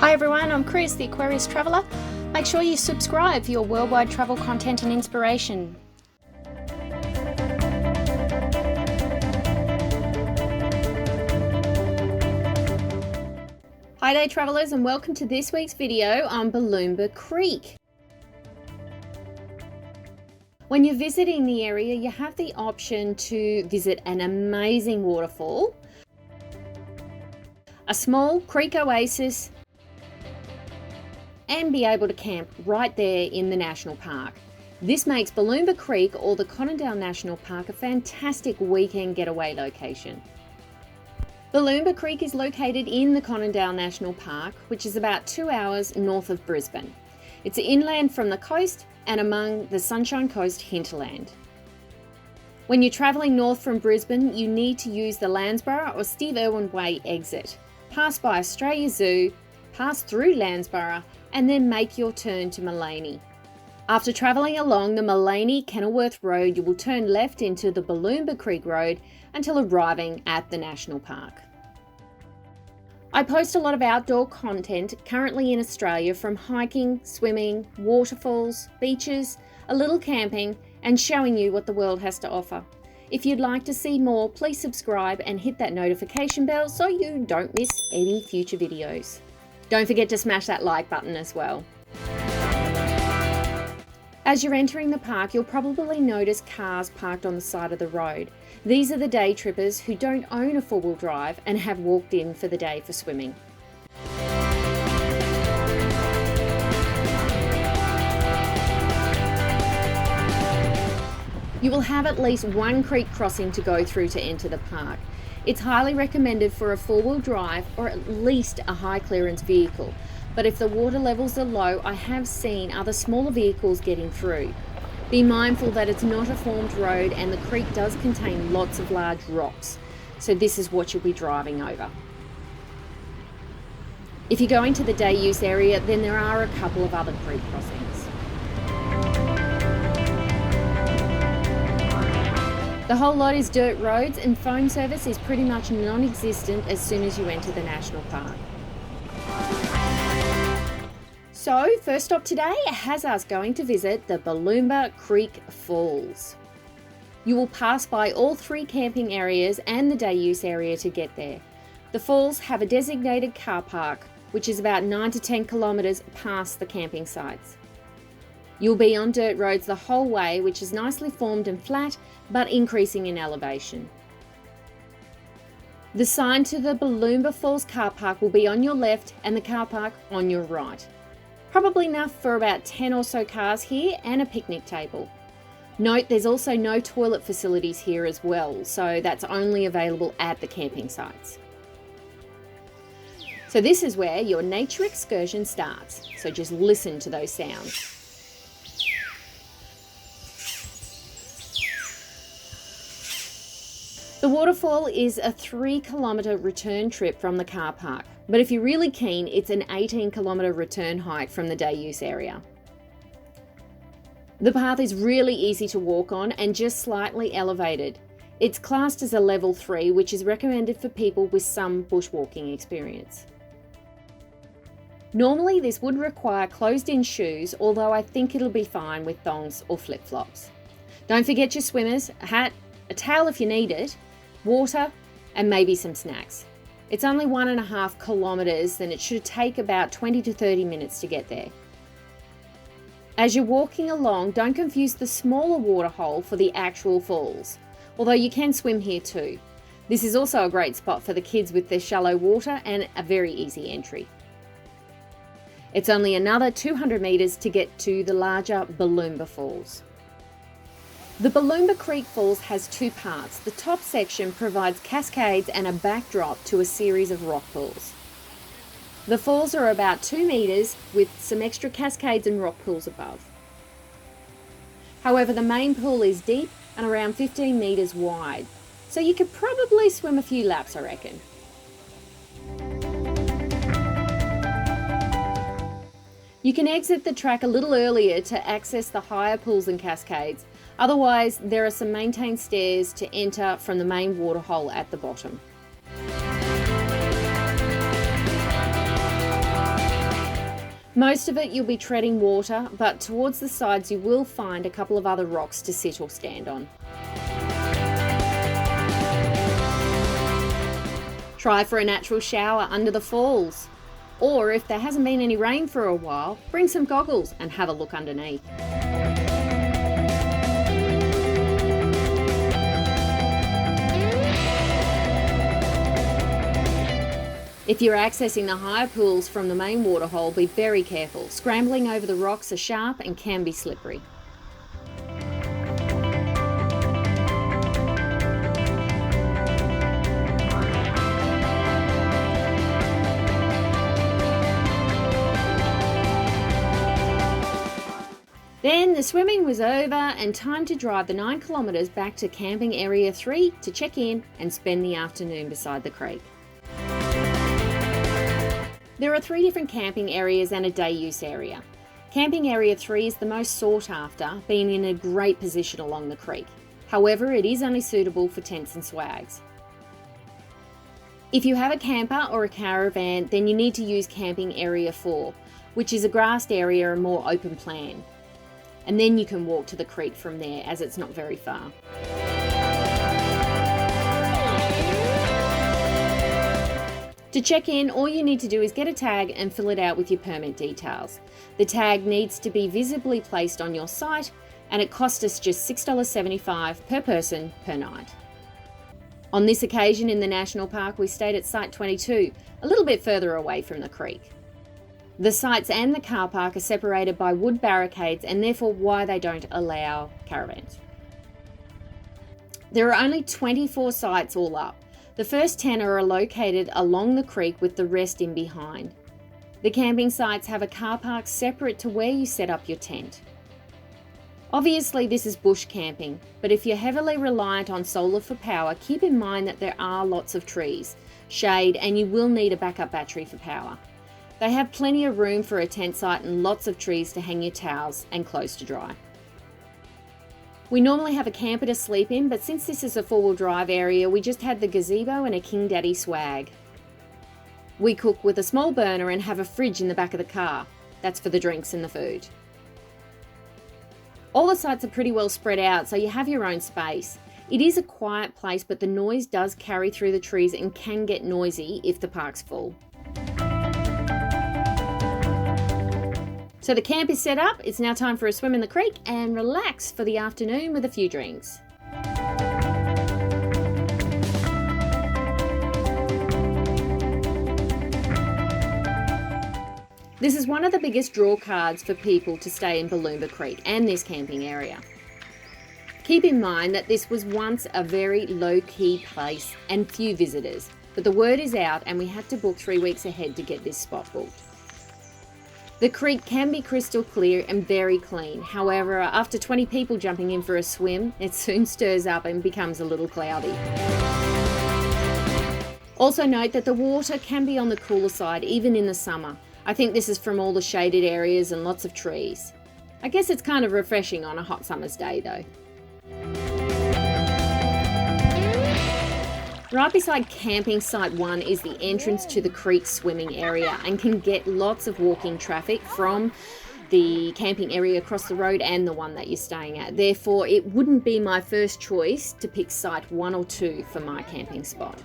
Hi everyone, I'm Chris, the Aquarius Traveller. Make sure you subscribe for your worldwide travel content and inspiration. Hi there travellers, and welcome to this week's video on Booloumba Creek. When you're visiting the area, you have the option to visit an amazing waterfall, a small creek oasis, and be able to camp right there in the national park. This makes Booloumba Creek or the Conondale National Park a fantastic weekend getaway location. Booloumba Creek is located in the Conondale National Park, which is about 2 hours north of Brisbane. It's inland from the coast and among the Sunshine Coast hinterland. When you're travelling north from Brisbane, you need to use the Landsborough or Steve Irwin Way exit, pass by Australia Zoo, pass through Landsborough, and then make your turn to Mullaney. After travelling along the Mullaney-Kenilworth Road, you will turn left into the Booloumba Creek Road until arriving at the National Park. I post a lot of outdoor content currently in Australia, from hiking, swimming, waterfalls, beaches, a little camping, and showing you what the world has to offer. If you'd like to see more, please subscribe and hit that notification bell so you don't miss any future videos. Don't forget to smash that like button as well. As you're entering the park, you'll probably notice cars parked on the side of the road. These are the day trippers who don't own a four-wheel drive and have walked in for the day for swimming. You will have at least one creek crossing to go through to enter the park. It's highly recommended for a four-wheel drive or at least a high clearance vehicle. But if the water levels are low, I have seen other smaller vehicles getting through. Be mindful that it's not a formed road and the creek does contain lots of large rocks, so this is what you'll be driving over. If you're going to the day use area, then there are a couple of other creek crossings. The whole lot is dirt roads, and phone service is pretty much non-existent as soon as you enter the national park. So, first stop today has us going to visit the Booloumba Creek Falls. You will pass by all three camping areas and the day use area to get there. The falls have a designated car park, which is about 9 to 10 kilometres past the camping sites. You'll be on dirt roads the whole way, which is nicely formed and flat, but increasing in elevation. The sign to the Booloumba Falls car park will be on your left and the car park on your right. Probably enough for about 10 or so cars here and a picnic table. Note there's also no toilet facilities here as well, so that's only available at the camping sites. So this is where your nature excursion starts, so just listen to those sounds. The waterfall is a 3-kilometre return trip from the car park, but if you're really keen, it's an 18-kilometre return hike from the day use area. The path is really easy to walk on and just slightly elevated. It's classed as a level 3, which is recommended for people with some bushwalking experience. Normally this would require closed-in shoes, although I think it'll be fine with thongs or flip-flops. Don't forget your swimmers, a hat, a towel if you need it, water, and maybe some snacks. It's only 1.5 kilometres, then it should take about 20 to 30 minutes to get there. As you're walking along, don't confuse the smaller waterhole for the actual falls, although you can swim here too. This is also a great spot for the kids with their shallow water and a very easy entry. It's only another 200 metres to get to the larger Booloumba Falls. The Booloumba Creek Falls has two parts. The top section provides cascades and a backdrop to a series of rock pools. The falls are about 2 metres with some extra cascades and rock pools above. However, the main pool is deep and around 15 metres wide, so you could probably swim a few laps, I reckon. You can exit the track a little earlier to access the higher pools and cascades. Otherwise, there are some maintained stairs to enter from the main waterhole at the bottom. Most of it you'll be treading water, but towards the sides you will find a couple of other rocks to sit or stand on. Try for a natural shower under the falls. Or if there hasn't been any rain for a while, bring some goggles and have a look underneath. If you're accessing the higher pools from the main waterhole, be very careful. Scrambling over the rocks are sharp and can be slippery. Then the swimming was over and time to drive the 9 kilometres back to camping area 3 to check in and spend the afternoon beside the creek. There are 3 different camping areas and a day use area. Camping area 3 is the most sought after, being in a great position along the creek. However, it is only suitable for tents and swags. If you have a camper or a caravan, then you need to use camping area 4, which is a grassed area and more open plan. And then you can walk to the creek from there, as it's not very far. To check in, all you need to do is get a tag and fill it out with your permit details. The tag needs to be visibly placed on your site, and it cost us just $6.75 per person per night. On this occasion in the National Park, we stayed at Site 22, a little bit further away from the creek. The sites and the car park are separated by wood barricades, and therefore why they don't allow caravans. There are only 24 sites all up. The first 10 are located along the creek with the rest in behind. The camping sites have a car park separate to where you set up your tent. Obviously this is bush camping, but if you're heavily reliant on solar for power, keep in mind that there are lots of trees, shade, and you will need a backup battery for power. They have plenty of room for a tent site and lots of trees to hang your towels and clothes to dry. We normally have a camper to sleep in, but since this is a 4-wheel drive area, we just had the gazebo and a King Daddy swag. We cook with a small burner and have a fridge in the back of the car. That's for the drinks and the food. All the sites are pretty well spread out, so you have your own space. It is a quiet place, but the noise does carry through the trees and can get noisy if the park's full. So the camp is set up, it's now time for a swim in the creek and relax for the afternoon with a few drinks. This is one of the biggest draw cards for people to stay in Booloumba Creek and this camping area. Keep in mind that this was once a very low-key place and few visitors, but the word is out and we had to book 3 weeks ahead to get this spot booked. The creek can be crystal clear and very clean. However, after 20 people jumping in for a swim, it soon stirs up and becomes a little cloudy. Also note that the water can be on the cooler side even in the summer. I think this is from all the shaded areas and lots of trees. I guess it's kind of refreshing on a hot summer's day though. Right beside camping site 1 is the entrance to the creek swimming area and can get lots of walking traffic from the camping area across the road and the one that you're staying at. Therefore, it wouldn't be my first choice to pick site 1 or 2 for my camping spot.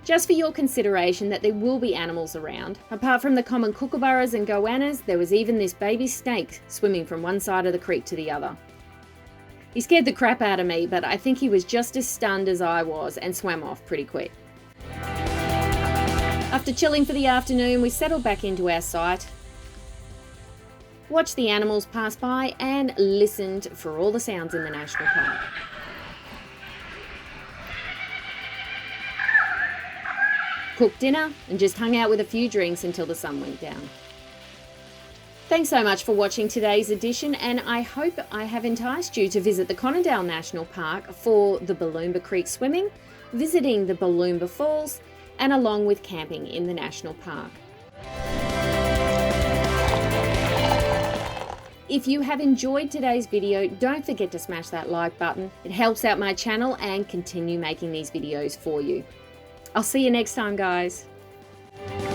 Just for your consideration that there will be animals around. Apart from the common kookaburras and goannas, there was even this baby snake swimming from one side of the creek to the other. He scared the crap out of me, but I think he was just as stunned as I was and swam off pretty quick. After chilling for the afternoon, we settled back into our site, watched the animals pass by and listened for all the sounds in the national park. Cooked dinner and just hung out with a few drinks until the sun went down. Thanks so much for watching today's edition, and I hope I have enticed you to visit the Conondale National Park for the Booloumba Creek swimming, visiting the Booloumba Falls, and along with camping in the National Park. If you have enjoyed today's video, don't forget to smash that like button. It helps out my channel and continue making these videos for you. I'll see you next time, guys. bye.